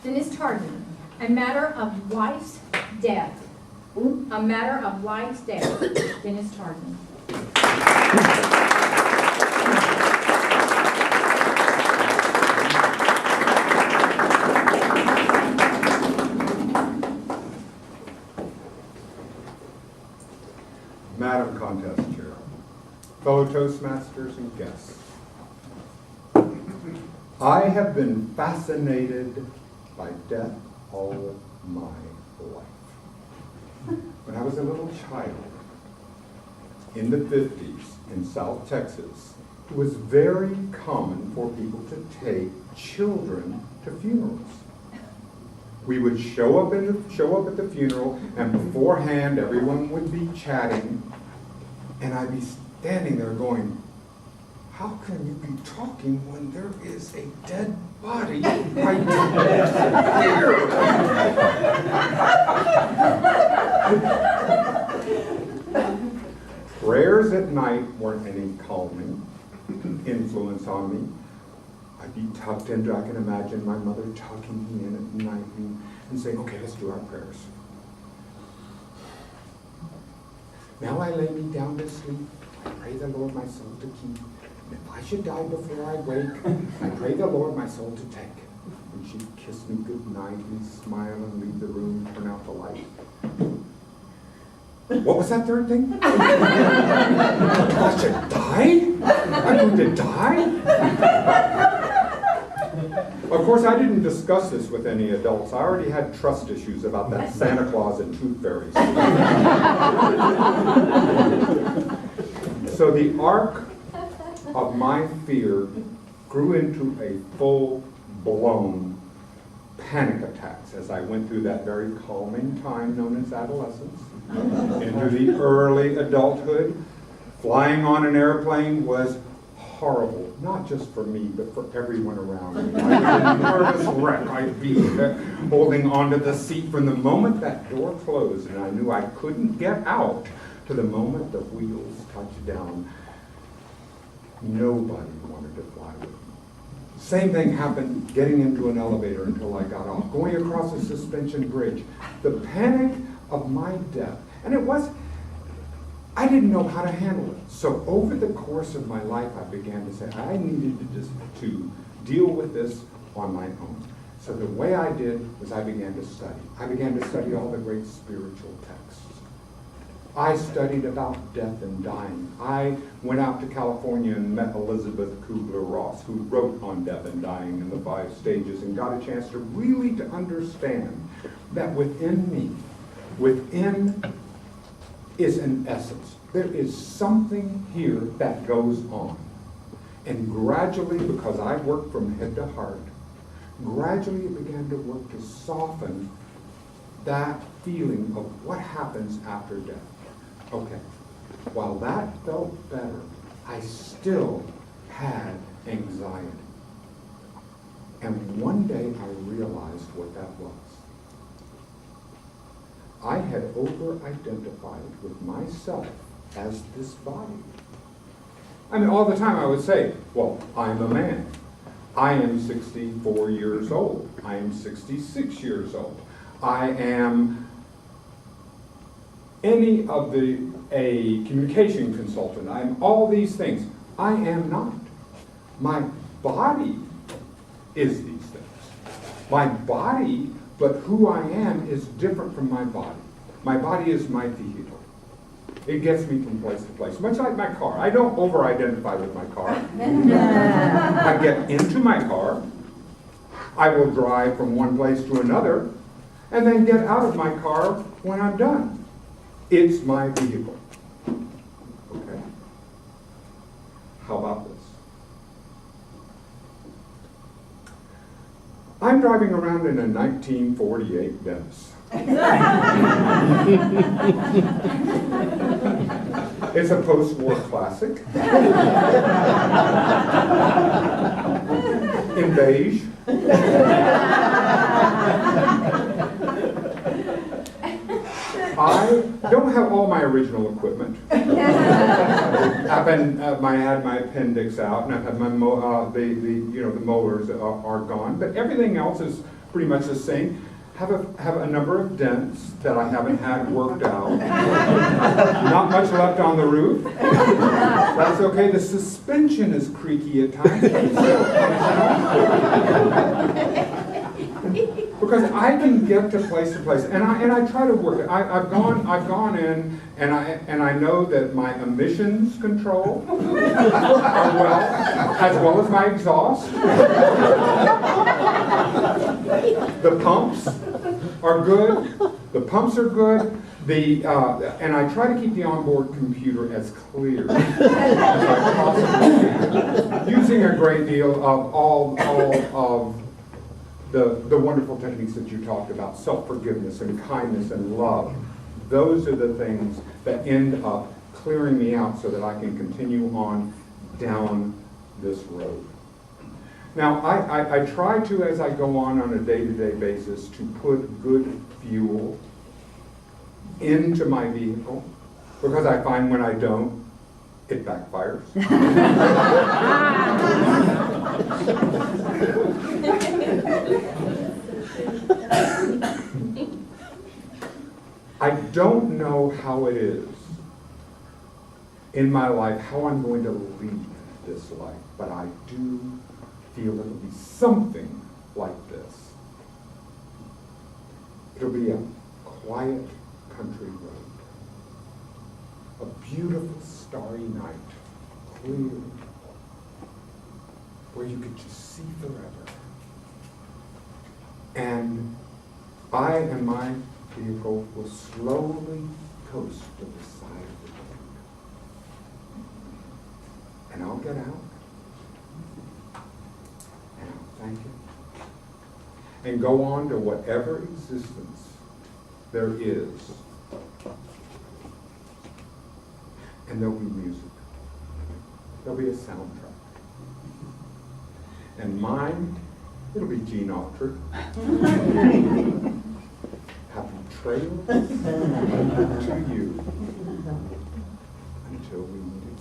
Dennis Targan, a matter of wife's death. A matter of wife's death. Dennis Targan. Madam Contest Chair, fellow Toastmasters and guests, I have been fascinated by death all my life. When I was a little child, in the 50s in South Texas, it was very common for people to take children to funerals. We would show up at the funeral, and beforehand everyone would be chatting, and I'd be standing there going, how can you be talking when there is a dead body right here? Prayers at night weren't any calming influence on me. I'd be tucked into, I can imagine my mother tucking me in at night and saying, okay, let's do our prayers. Now I lay me down to sleep. I pray the Lord my soul to keep. And if I should die before I wake, I pray the Lord my soul to take. And she'd kiss me good night and smile and leave the room, turn out the light. What was that third thing? I should die? I'm going to die? Of course, I didn't discuss this with any adults. I already had trust issues about that Santa Claus and tooth fairies. So the arc of my fear grew into a full-blown panic attacks as I went through that very calming time known as adolescence, into the early adulthood. Flying on an airplane was horrible, not just for me, but for everyone around me. I'd be a nervous wreck. I'd be holding onto the seat from the moment that door closed, and I knew I couldn't get out to the moment the wheels touched down. Nobody wanted to fly with me. Same thing happened getting into an elevator until I got off, going across a suspension bridge. The panic of my death, and I didn't know how to handle it. So over the course of my life, I began to say I needed to deal with this on my own. So the way I did was I began to study. I began to study all the great spiritual texts. I studied about death and dying. I went out to California and met Elizabeth Kubler-Ross, who wrote on death and dying in the 5 stages, and got a chance to really to understand that within me, within is an essence. There is something here that goes on. And gradually, because I worked from head to heart, gradually it began to work to soften that feeling of what happens after death. Okay, while that felt better, I still had anxiety. And one day I realized what that was. I had over-identified with myself as this body. I mean, all the time I would say, well, I'm a man. I am 64 years old. I am 66 years old. I am a communication consultant. I'm all these things. I am not. My body is these things. My body, but who I am is different from my body. My body is my vehicle. It gets me from place to place, much like my car. I don't over-identify with my car. I get into my car. I will drive from one place to another, and then get out of my car when I'm done. It's my vehicle. Okay? How about this? I'm driving around in a 1948 Benz. It's a post-war classic. In beige. I don't have all my original equipment. I had my appendix out, and I've had my the molars are gone, but everything else is pretty much the same. Have a number of dents that I haven't had worked out. Not much left on the roof. That's okay. The suspension is creaky at times. Because I can get to place to place, and I try to work it. I've gone in, and I know that my emissions control are as well as my exhaust. The pumps are good. The pumps are good. And I try to keep the onboard computer as clear as I possibly can, using a great deal of all of the wonderful techniques that you talked about, self-forgiveness and kindness and love. Those are the things that end up clearing me out so that I can continue on down this road. Now, I try to, as I go on a day-to-day basis, to put good fuel into my vehicle, because I find when I don't, it backfires. I don't know how it is in my life, how I'm going to lead this life, but I do feel it'll be something like this. It'll be a quiet country road, a beautiful starry night, clear, where you could just see forever. And I and my vehicle will slowly coast to the side of the road. And I'll get out, and I'll thank Him, and go on to whatever existence there is. And there'll be music. There'll be a soundtrack. And mine, it'll be Gene Autry. Happy trails to you until we meet again.